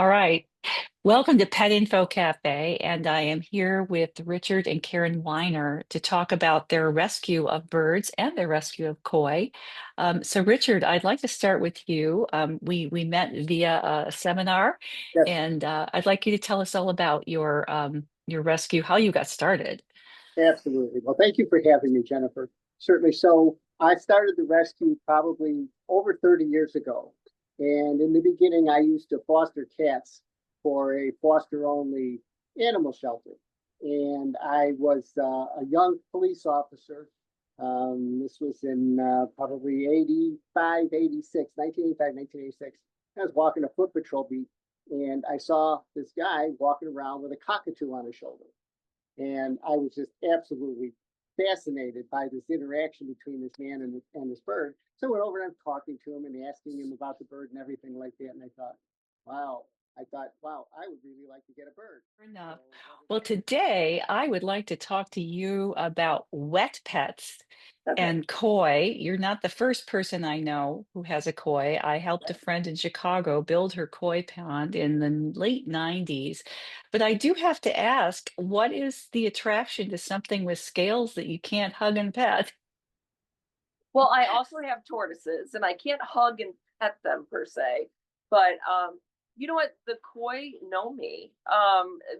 All right. Welcome to Pet Info Cafe, and I am here with Richard and Karen Weiner to talk about their rescue of birds and their rescue of koi. So, Richard, I'd like to start with you. We met via a seminar, Yes, and I'd like you to tell us all about your rescue, how you got started. absolutely. Well, thank you for having me, Jennifer. Certainly. So I started the rescue probably over 30 years ago. And in the beginning, I used to foster cats for a foster only animal shelter. And I was a young police officer. This was in probably 85, 86, 1985, 1986. I was walking a foot patrol beat and I saw this guy walking around with a cockatoo on his shoulder. And I was just absolutely fascinated by this interaction between this man and this bird. So I went over and I'm talking to him and asking him about the bird and everything like that. And wow, wow, I would really like to get a bird. Fair So enough. what did Well, today I would like to talk to you about wet pets I do? Okay. and koi. You're not the first person I know who has a koi. I helped a friend in Chicago build her koi pond in the late 90s. But I do have to ask, what is the attraction to something with scales that you can't hug and pet? Well, I also have tortoises, and I can't hug and pet them per se, but you know what? The koi know me.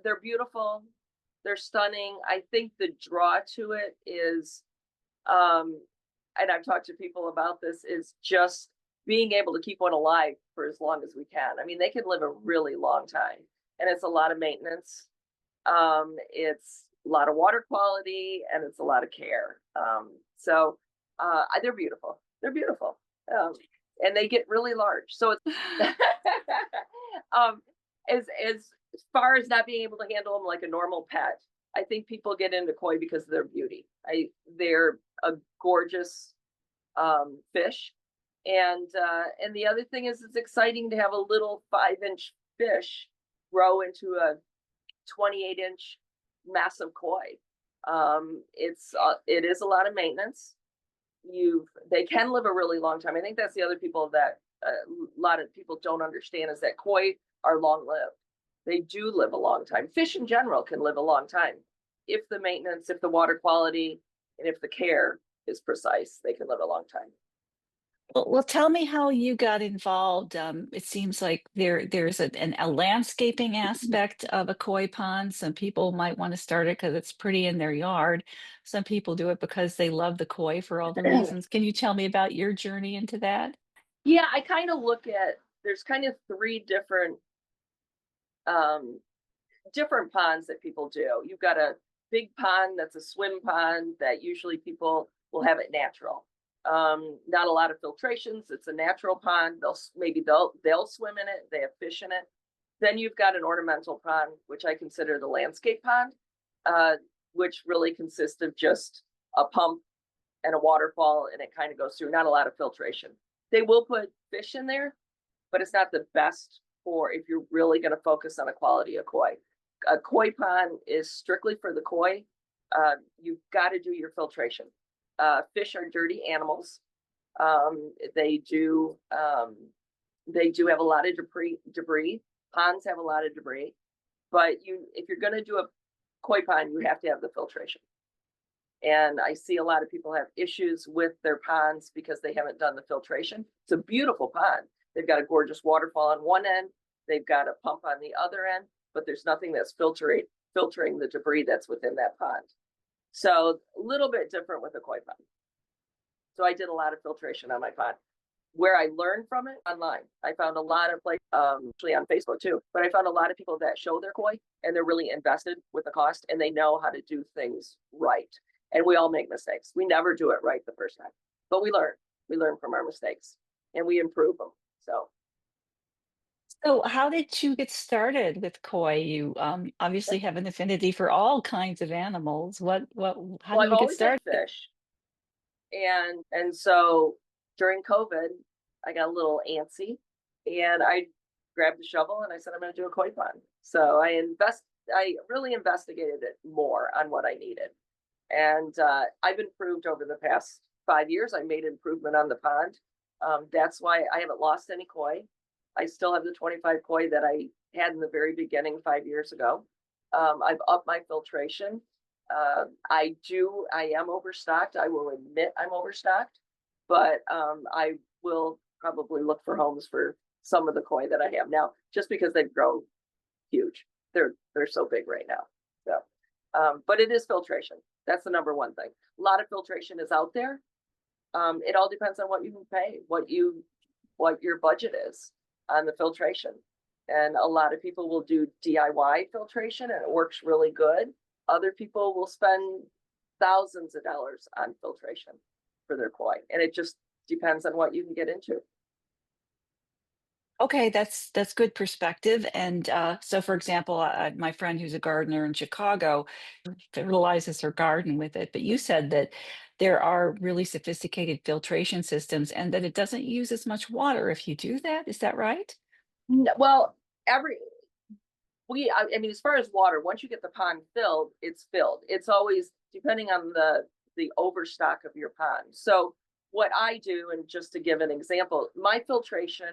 They're beautiful, they're stunning. I think the draw to it is, um, and I've talked to people about this, is just being able to keep one alive for as long as we can. I mean, they can live a really long time, and it's a lot of maintenance. It's a lot of water quality, and it's a lot of care. They're beautiful. They're beautiful. Um, and they get really large. So it's um, as far as not being able to handle them like a normal pet, I think people get into koi because of their beauty. They're a gorgeous fish, and the other thing is it's exciting to have a little 5-inch fish grow into a 28-inch massive koi. It is a lot of maintenance. They can live a really long time. I think that's the other people that a lot of people don't understand is that koi are long lived. They do live a long time. Fish in general can live a long time if the maintenance, if the water quality, and if the care is precise. They can live a long time. Well, tell me how you got involved. It seems like there's a landscaping aspect of a koi pond. Some people might want to start it because it's pretty in their yard. Some people do it because they love the koi for all the reasons. Can you tell me about your journey into that? Yeah, I kind of look at there's kind of three um, different ponds that people do. You've got a big pond that's a swim pond that usually people will have it natural. Not a lot of filtrations. It's a natural pond. They'll swim in it. They have fish in it. Then you've got an ornamental pond, which I consider the landscape pond, uh, which really consists of just a pump and a waterfall, and it kind of goes through. Not a lot of filtration. They will put fish in there, but it's not the best for if you're really going to focus on a quality of koi. A koi pond is strictly for the koi. You've got to do your filtration. Fish are dirty animals. Um, they do um, they do have a lot of debris. Ponds have a lot of debris, but if you're going to do a koi pond, you have to have the filtration. And I see a lot of people have issues with their ponds because they haven't done the filtration. It's a beautiful pond. They've got a gorgeous waterfall on one end, they've got a pump on the other end, but there's nothing that's filtering the debris that's within that pond. So a little bit different with a koi pond. So I did a lot of filtration on my pond. Where I learned from it online, I found a lot of actually on Facebook too, but I found a lot of people that show their koi and they're really invested with the cost and they know how to do things right. And we all make mistakes. We never do it right the first time, but we learn. We learn from our mistakes and we improve them. So, So, how did you get started with koi? You obviously have an affinity for all kinds of animals. How well, did I've you get always had started? fish, and so during COVID, I got a little antsy, and I grabbed a shovel and I said I'm going to do a koi pond. So I really investigated it more on what I needed, and I've improved over the past 5 years. I made improvement on the pond. That's why I haven't lost any koi. I still have the 25 koi that I had in the very beginning 5 years ago. I've upped my filtration. I am overstocked. I will admit I'm overstocked, but I will probably look for homes for some of the koi that I have now, just because they've grown huge. They're so big right now. So, but it is filtration. That's the number one thing. A lot of filtration is out there. It all depends on what you can pay, what your budget is on the filtration. And a lot of people will do DIY filtration and it works really good. Other people will spend thousands of dollars on filtration for their koi. And it just depends on what you can get into. Okay, that's good perspective. And so, for example, my friend who's a gardener in Chicago fertilizes her garden with it. But you said that there are really sophisticated filtration systems, and that it doesn't use as much water if you do that. Is that right? Well, I mean, as far as water, once you get the pond filled, it's filled. It's always depending on the overstock of your pond. So what I do, and just to give an example, my filtration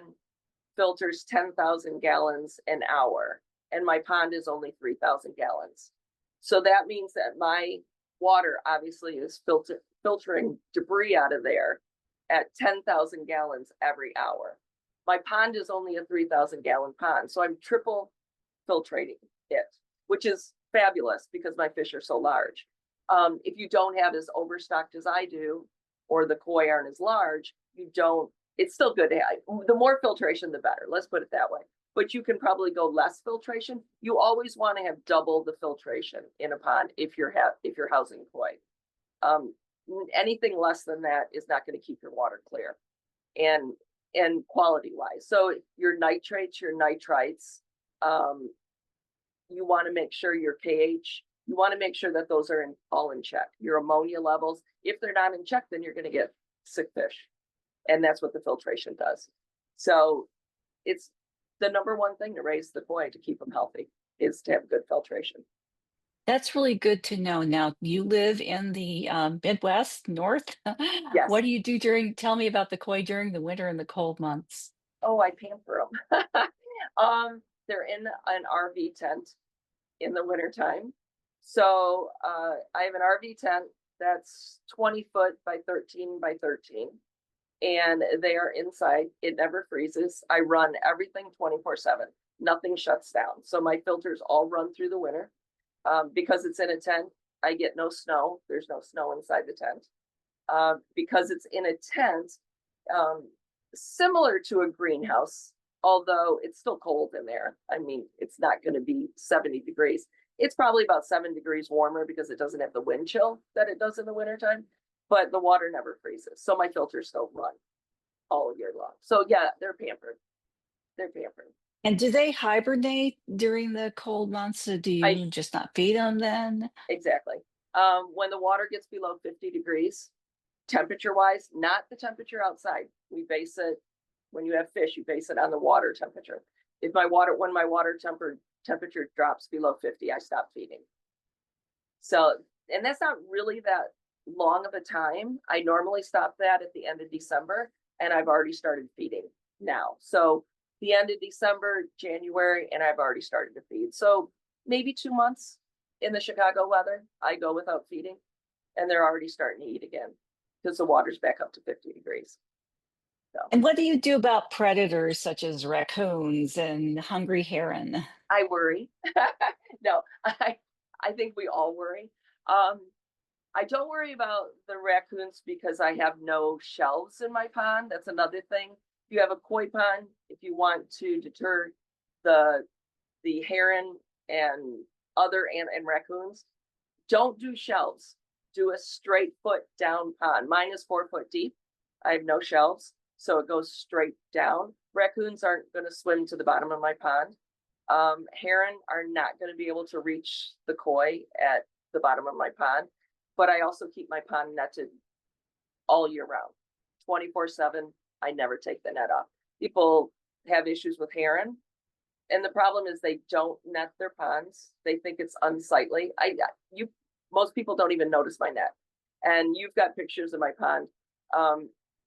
filters 10,000 gallons an hour, and my pond is only 3,000 gallons. So that means that my water obviously is filtering debris out of there at 10,000 gallons every hour. My pond is only a 3,000 gallon pond, so I'm triple filtrating it, which is fabulous because my fish are so large. If you don't have as overstocked as I do, or the koi aren't as large, it's still good to have. The more filtration, the better. Let's put it that way. But you can probably go less filtration. You always want to have double the filtration in a pond if you're housing koi. Anything less than that is not going to keep your water clear, and quality wise. So your nitrates, your nitrites, you want to make sure your pH. You want to make sure that those are all in check. Your ammonia levels, if they're not in check, then you're going to get sick fish. And that's what the filtration does. So it's the number one thing to raise the koi, to keep them healthy, is to have good filtration. That's really good to know. Now, you live in the Midwest, North. Yes. What do you do tell me about the koi during the winter and the cold months? Oh, I pamper them. They're in an RV tent in the wintertime. So I have an RV tent that's 20 foot by 13 by 13. And they are inside. It never freezes. I run everything 24/7. Nothing shuts down. So my filters all run through the winter. Because it's in a tent, I get no snow. There's no snow inside the tent. Because it's in a tent, similar to a greenhouse, although it's still cold in there. I mean, it's not going to be 70 degrees. It's probably about 7 degrees warmer because it doesn't have the wind chill that it does in the wintertime. But the water never freezes. So my filters still run all year long. So yeah, they're pampered. They're pampered. And do they hibernate during the cold months? Or do you just not feed them then? Exactly. When the water gets below 50 degrees, temperature wise, not the temperature outside. We base it, when you have fish, you base it on the water temperature. When my water temperature drops below 50, I stop feeding. So, and that's not really that long of a time. I normally stop that at the end of December, and I've already started feeding now. So the end of December, January, and I've already started to feed. So maybe 2 months in the Chicago weather, I go without feeding, and they're already starting to eat again because the water's back up to 50 degrees. So. And what do you do about predators such as raccoons and hungry heron? I worry. No, I think we all worry. I don't worry about the raccoons because I have no shelves in my pond. That's another thing. If you have a koi pond, if you want to deter the heron and and raccoons, don't do shelves. Do a straight foot down pond. Mine is 4 foot deep. I have no shelves, so it goes straight down. Raccoons aren't going to swim to the bottom of my pond. Heron are not going to be able to reach the koi at the bottom of my pond. But I also keep my pond netted all year round, 24/7. I never take the net off. People have issues with heron, and the problem is they don't net their ponds. They think it's unsightly. Most people don't even notice my net, and you've got pictures of my pond.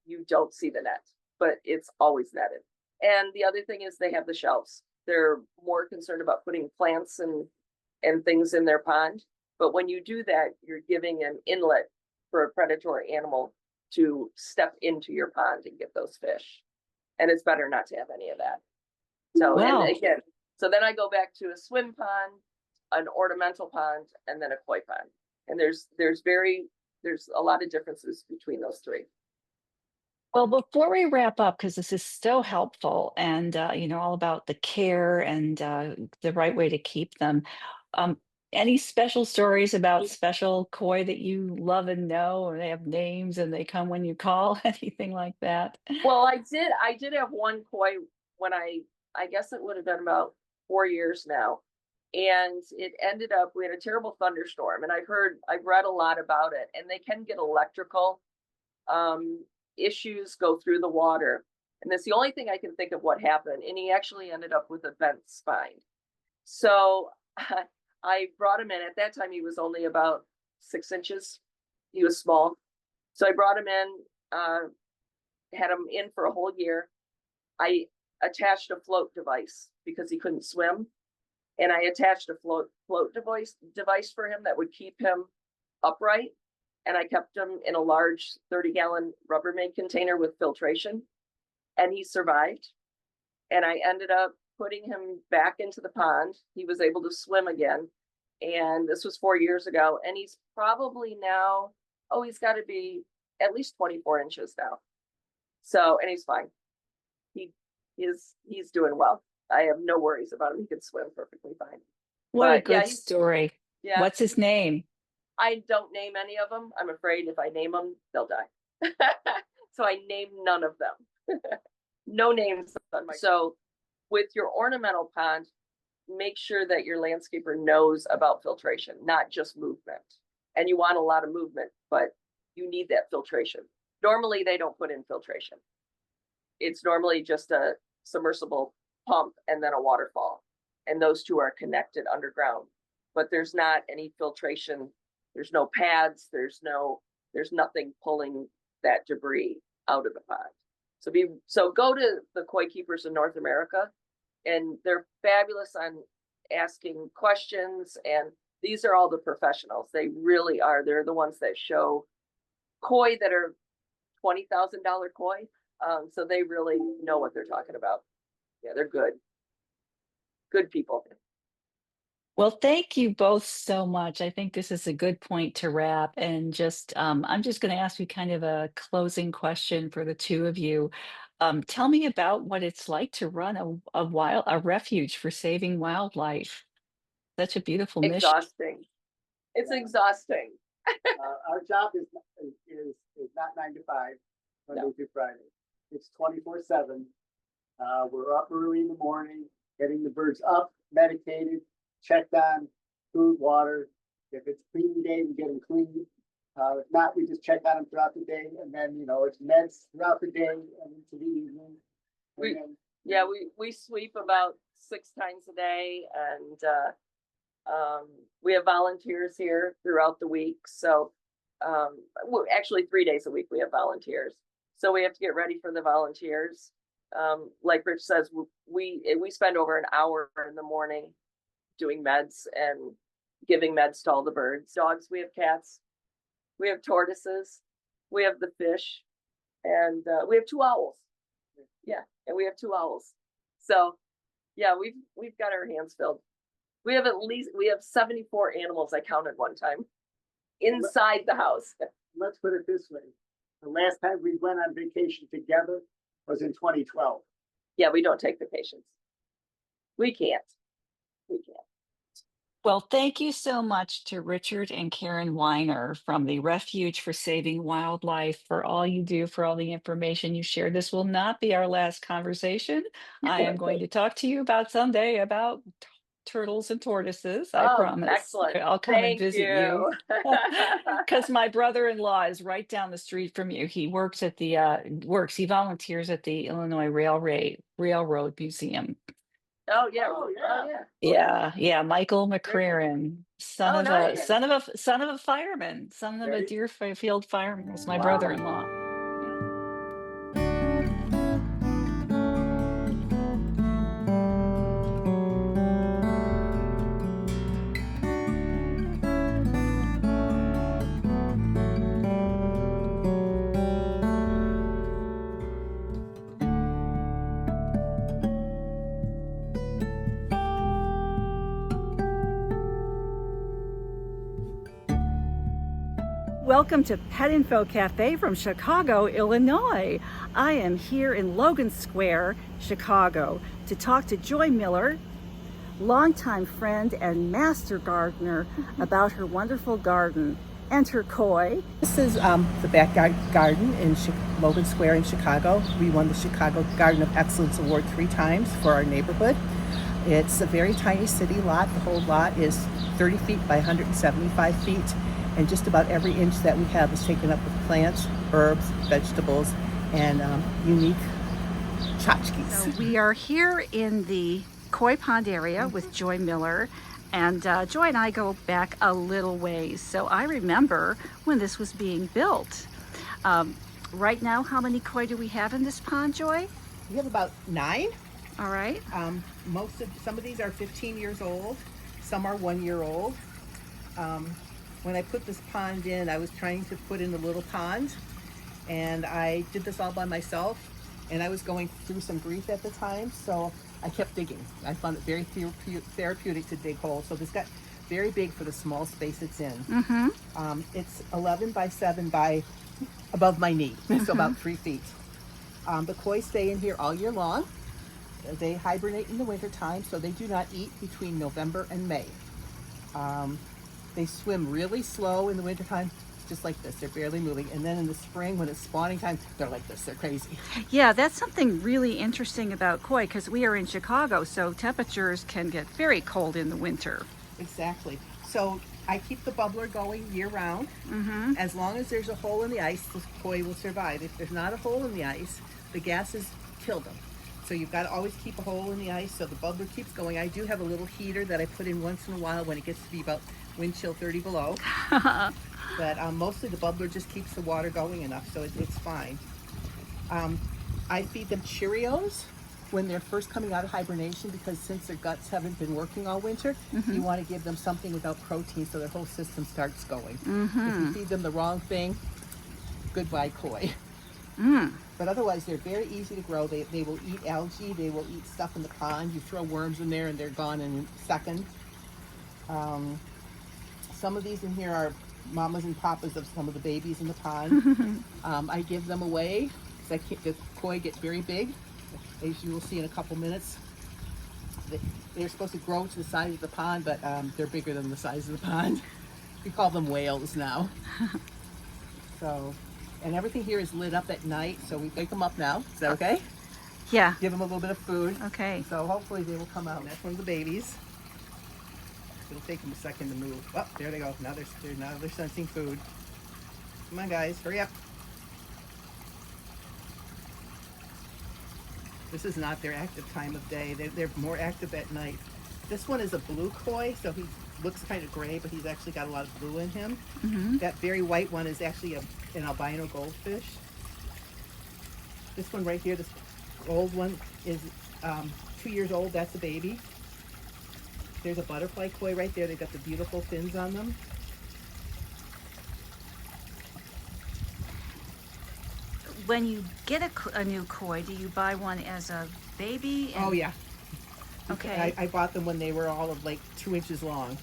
You don't see the net, but it's always netted. And the other thing is they have the shelves. They're more concerned about putting plants and things in their pond. But when you do that, you're giving an inlet for a predatory animal to step into your pond and get those fish. And it's better not to have any of that. So, and Wow. again, so then I go back to a swim pond, an ornamental pond, and then a koi pond. And there's a lot of differences between those three. Well, before we wrap up, because this is so helpful and all about the care and the right way to keep them. Um, any special stories about special koi that you love and know, or they have names and they come when you call, anything like that? Well, I did have one koi when I guess it would have been about 4 years now. And it ended up, we had a terrible thunderstorm, and I've read a lot about it, and they can get electrical issues go through the water. And that's the only thing I can think of what happened. And he actually ended up with a bent spine. So I brought him in. At that time, he was only about 6 inches. He was small. So I brought him in, had him in for a whole year. I attached a float device because he couldn't swim. And I attached a float device for him that would keep him upright. And I kept him in a large 30-gallon Rubbermaid container with filtration. And he survived. And I ended up putting him back into the pond. He was able to swim again. And this was 4 years ago. And he's probably now, he's got to be at least 24 inches now. So, and he's fine. He's doing well. I have no worries about him. He can swim perfectly fine. What a But yeah, good story. yeah. What's his name? I don't name any of them. I'm afraid if I name them, they'll die. So I name none of them. No names on my. So with your ornamental pond, make sure that your landscaper knows about filtration, not just movement. And you want a lot of movement, but you need that filtration. Normally, they don't put in filtration. It's normally just a submersible pump and then a waterfall. And those two are connected underground. But there's not any filtration. There's no pads. There's nothing pulling that debris out of the pond. So go to the koi keepers in North America, and they're fabulous on asking questions. And these are all the professionals. They really are. They're the ones that show koi that are $20,000 koi. So they really know what they're talking about. Yeah, they're good. Good people. Well, thank you both so much. I think this is a good point to wrap. And I'm just going to ask you kind of a closing question for the two of you. Tell me about what it's like to run a refuge for saving wildlife. Such a beautiful mission. Exhausting. It's exhausting. Our job is not 9 to 5, Monday No. through Friday. It's 24/7. We're up early in the morning, getting the birds up, medicated, checked on, food, water. If it's cleaning day, we get them clean. If not, we just check on them throughout the day, and then it's meds throughout the day and into the evening. We sweep about 6 times a day, and we have volunteers here throughout the week. So actually 3 days a week we have volunteers. So we have to get ready for the volunteers. Like Rich says, we spend over an hour in the morning doing meds and giving meds to all the birds. Dogs, we have cats, we have tortoises, we have the fish, and we have 2 owls. Yeah, and we have 2 owls. So yeah, we've got our hands filled. We have 74 animals, I counted one time, inside the house. Let's put it this way. The last time we went on vacation together was in 2012. Yeah, we don't take vacations. We can't. Well, thank you so much to Richard and Karen Weiner from the Refuge for Saving Wildlife for all you do, for all the information you share. This will not be our last conversation. I am going to talk to you about someday about turtles and tortoises. I promise. Excellent. I'll come and visit you. you. Because my brother-in-law is right down the street from you. He works at he volunteers at the Illinois Railroad Museum. Oh yeah. Yeah. Michael McCraren, son of a fireman, son of a Deerfield fireman, was my brother-in-law. Welcome to Pet Info Cafe from Chicago, Illinois. I am here in Logan Square, Chicago, to talk to Joy Miller, longtime friend and master gardener, about her wonderful garden and her koi. This is the backyard garden in Logan Square in Chicago. We won the Chicago Garden of Excellence Award 3 times for our neighborhood. It's a very tiny city lot. The whole lot is 30 feet by 175 feet, and just about every inch that we have is taken up with plants, herbs, vegetables, and unique tchotchkes. So we are here in the koi pond area with Joy Miller, and Joy and I go back a little ways. So I remember when this was being built. Right now, how many koi do we have in this pond, Joy? We have about 9. All right. Some of these are 15 years old, some are 1 year old. When I put this pond in, I was trying to put in a little pond, and I did this all by myself, and I was going through some grief at the time, so I kept digging. I found it very therapeutic to dig holes, so this got very big for the small space it's in. It's 11 by 7 by above my knee, so about 3 feet. The koi stay in here all year long. They hibernate in the winter time, so they do not eat between November and May. They swim really slow in the wintertime, just like this. They're barely moving. And then in the spring, when it's spawning time, they're like this. They're crazy. Yeah, that's something really interesting about koi, because we are in Chicago, so temperatures can get very cold in the winter. Exactly. So I keep the bubbler going year round. As long as there's a hole in the ice, the koi will survive. If there's not a hole in the ice, the gases kill them. So you've got to always keep a hole in the ice so the bubbler keeps going. I do have a little heater that I put in once in a while when it gets to be about wind chill 30 below. But mostly the bubbler just keeps the water going enough, so it's fine. I feed them Cheerios when they're first coming out of hibernation, because since their guts haven't been working all winter, you want to give them something without protein so their whole system starts going. If you feed them the wrong thing, goodbye koi. But otherwise, they're very easy to grow. They will eat algae. They will eat stuff in the pond. You throw worms in there and they're gone in a second. Some of these in here are mamas and papas of some of the babies in the pond. I give them away because the koi get very big, as you will see in a couple minutes. They're supposed to grow to the size of the pond, but they're bigger than the size of the pond. We call them whales now. And everything here is lit up at night, so we wake them up now. Is that okay? Yeah. Give them a little bit of food. Okay. So hopefully they will come out. That's one of the babies. It'll take them a second to move. Oh, there they go. Now they're sensing food. Come on, guys, hurry up. This is not their active time of day. They're more active at night. This one is a blue koi, so he looks kind of gray, but he's actually got a lot of blue in him. That very white one is actually an albino goldfish. This one right here, this gold one, is 2 years old. That's a baby. There's a butterfly koi right there. They've got the beautiful fins on them. When you get a new koi, do you buy one as a baby? Oh yeah. Okay. I bought them when they were all of like 2 inches long.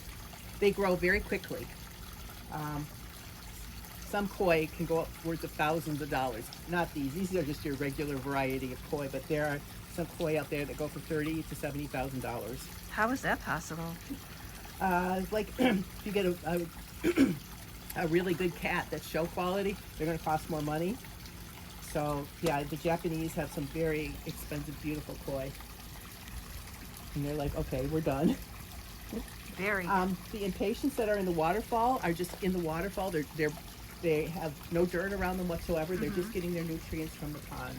They grow very quickly. Some koi can go upwards of thousands of dollars. Not these. These are just your regular variety of koi, but there are some koi out there that go for $30,000 to $70,000. How is that possible? Like if you get a really good cat that's show quality, they're going to cost more money. So yeah, the Japanese have some very expensive, beautiful koi, and they're like, okay, we're done. Very. The impatiens that are in the waterfall are just in the waterfall. They have no dirt around them whatsoever. They're just getting their nutrients from the pond.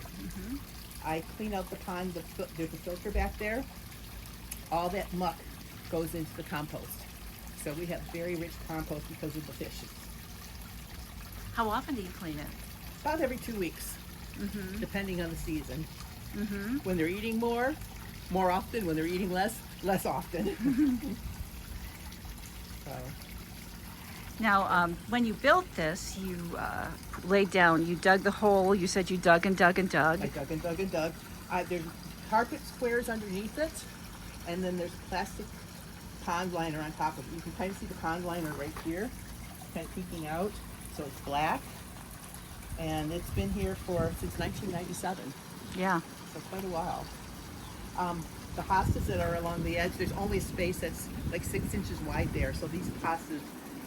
I clean out the pond. There's a filter back there. All that muck goes into the compost. So we have very rich compost because of the fishes. How often do you clean it? About every 2 weeks, depending on the season. When they're eating more often. When they're eating less often. So. Now, when you built this, you laid down, you dug the hole, you said you dug and dug and dug. I dug and dug and dug. There's carpet squares underneath it, and then there's plastic pond liner on top of it. You can kind of see the pond liner right here, kind of peeking out. So it's black, and it's been here since 1997, Yeah. so quite a while. The hostas that are along the edge, there's only a space that's like 6 inches wide there. So these hostas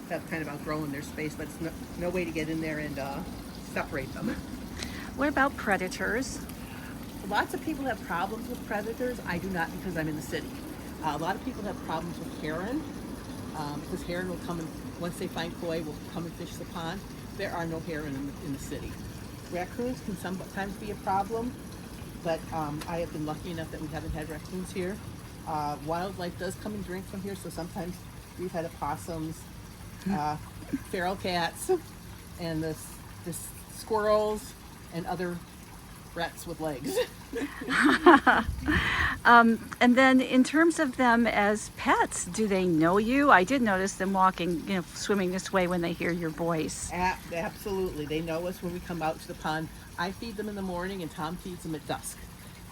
have kind of outgrown their space, but it's no way to get in there and separate them. What about predators? Lots of people have problems with predators. I do not, because I'm in the city. A lot of people have problems with heron, because heron will come and, once they find koi, will come and fish the pond. There are no heron in the city. Raccoons can sometimes be a problem, but I have been lucky enough that we haven't had raccoons here. Wildlife does come and drink from here, so sometimes we've had opossums, feral cats, and the squirrels and other rats with legs. And then in terms of them as pets, do they know you? I did notice them walking, swimming this way when they hear your voice. Absolutely. They know us when we come out to the pond. I feed them in the morning and Tom feeds them at dusk.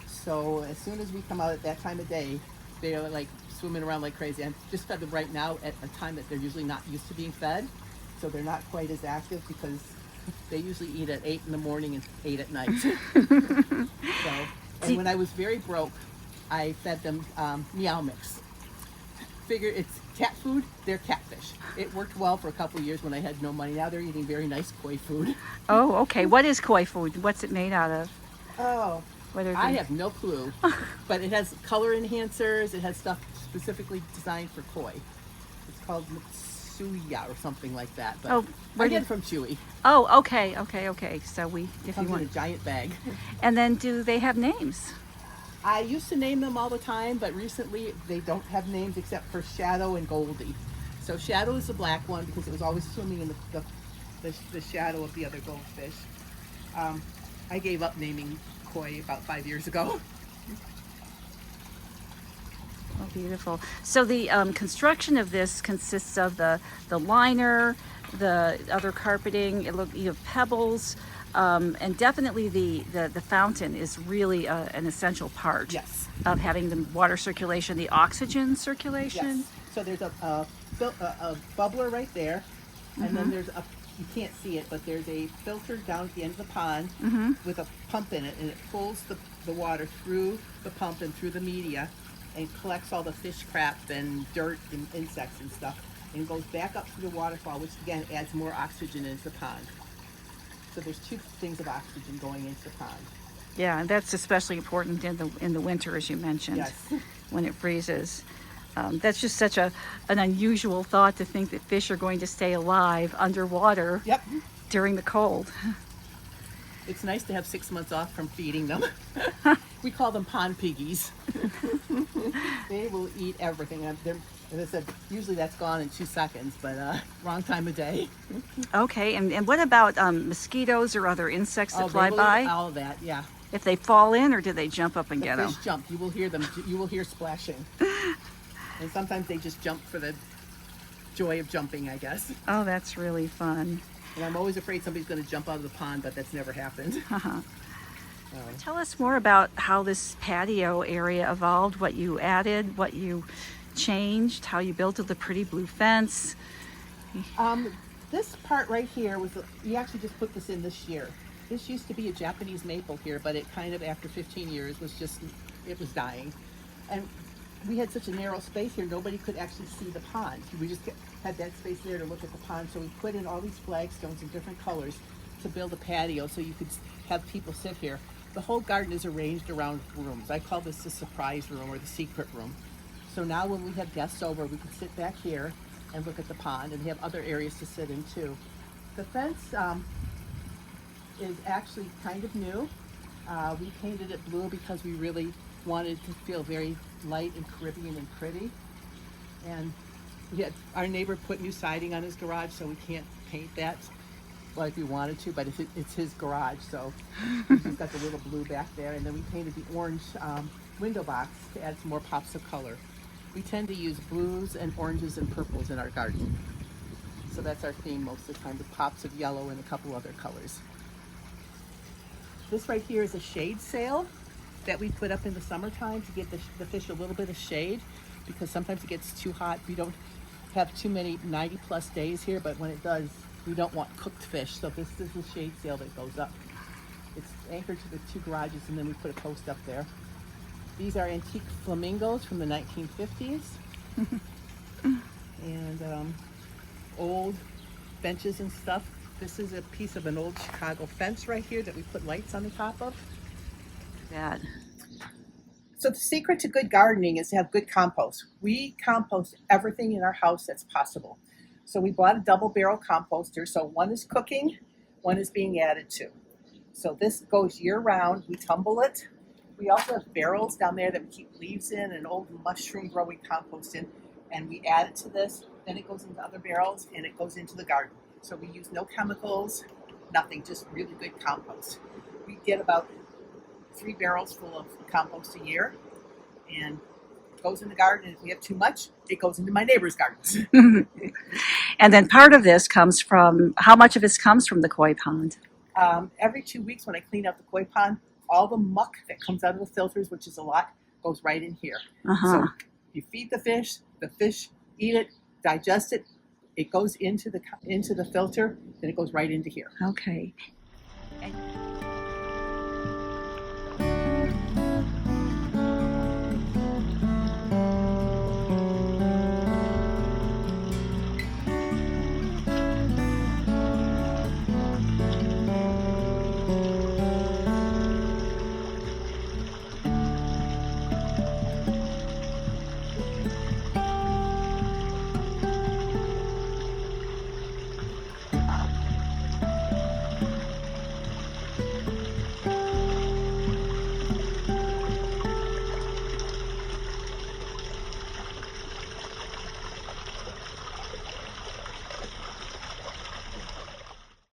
So as soon as we come out at that time of day, they are like swimming around like crazy. I just fed them right now at a time that they're usually not used to being fed. So they're not quite as active because they usually eat at 8 in the morning and 8 at night. And when I was very broke, I fed them meow mix. Figure it's cat food, they're catfish. It worked well for a couple of years when I had no money. Now they're eating very nice koi food. Oh, okay. What is koi food? What's it made out of? Oh, What are I they? have no clue. But it has color enhancers. It has stuff specifically designed for koi. It's called Mitsuya or something like that. But Oh, I get it from Chewy. Oh, okay. So if you Comes in a want, giant bag. and then do they have names? I used to name them all the time, but recently they don't have names except for Shadow and Goldie. So Shadow is the black one because it was always swimming in the shadow of the other goldfish. I gave up naming koi about 5 years ago. Oh, beautiful. So the construction of this consists of the liner, the other carpeting. You have pebbles, and definitely the fountain is really an essential part. Yes. Of having the water circulation, the oxygen circulation. Yes. So there's a bubbler right there, and then there's you can't see it, but there's a filter down at the end of the pond with a pump in it, and it pulls the water through the pump and through the media and collects all the fish crap and dirt and insects and stuff, and goes back up through the waterfall, which again adds more oxygen into the pond. So there's 2 things of oxygen going into the pond. Yeah, and that's especially important in the winter, as you mentioned, Yes. when it freezes. That's just such an unusual thought to think that fish are going to stay alive underwater Yep. during the cold. It's nice to have 6 months off from feeding them. We call them pond piggies. They will eat everything. And as I said, usually that's gone in 2 seconds, but wrong time of day. Okay, and what about mosquitoes or other insects that fly they will by? eat all of that, yeah. If they fall in, or do they jump up and The get fish them? jump. You will hear them. You will hear splashing. And sometimes they just jump for the joy of jumping, I guess. Oh, that's really fun. And I'm always afraid somebody's going to jump out of the pond, but that's never happened. Tell us more about how this patio area evolved, what you added, what you changed, how you built the pretty blue fence. This part right here we actually just put this in this year. This used to be a Japanese maple here, but it kind of, after 15 years, it was dying. And we had such a narrow space here, nobody could actually see the pond. We just had that space there to look at the pond, so we put in all these flagstones in different colors to build a patio so you could have people sit here. The whole garden is arranged around rooms. I call this the surprise room or the secret room. So now when we have guests over, we can sit back here and look at the pond, and we have other areas to sit in too. The fence is actually kind of new. We painted it blue because we really wanted to feel very light and Caribbean and pretty. And our neighbor put new siding on his garage, so we can't paint that like we wanted to, but it's his garage, so he's got the little blue back there. And then we painted the orange window box to add some more pops of color. We tend to use blues and oranges and purples in our garden. So that's our theme most of the time, with pops of yellow and a couple other colors. This right here is a shade sail that we put up in the summertime to give the fish a little bit of shade, because sometimes it gets too hot. We don't have too many 90 plus days here, but when it does, We don't want cooked fish, so this is the shade sail that goes up. It's anchored to the 2 garages, and then we put a post up there. These are antique flamingos from the 1950s. And old benches and stuff. This is a piece of an old Chicago fence right here that we put lights on the top of. That. So the secret to good gardening is to have good compost. We compost everything in our house that's possible. So we bought a double barrel composter. So one is cooking, one is being added to. So this goes year round. We tumble it. We also have barrels down there that we keep leaves in and old mushroom growing compost in. And we add it to this. Then it goes into other barrels and it goes into the garden. So we use no chemicals, nothing, just really good compost. We get about 3 barrels full of compost a year, and it goes in the garden. And if we have too much, it goes into my neighbor's gardens. And then part of this comes from, how much of this comes from the koi pond? Every 2 weeks when I clean out the koi pond, all the muck that comes out of the filters, which is a lot, goes right in here. So you feed the fish eat it, digest it, it goes into the filter, then it goes right into here. Okay. And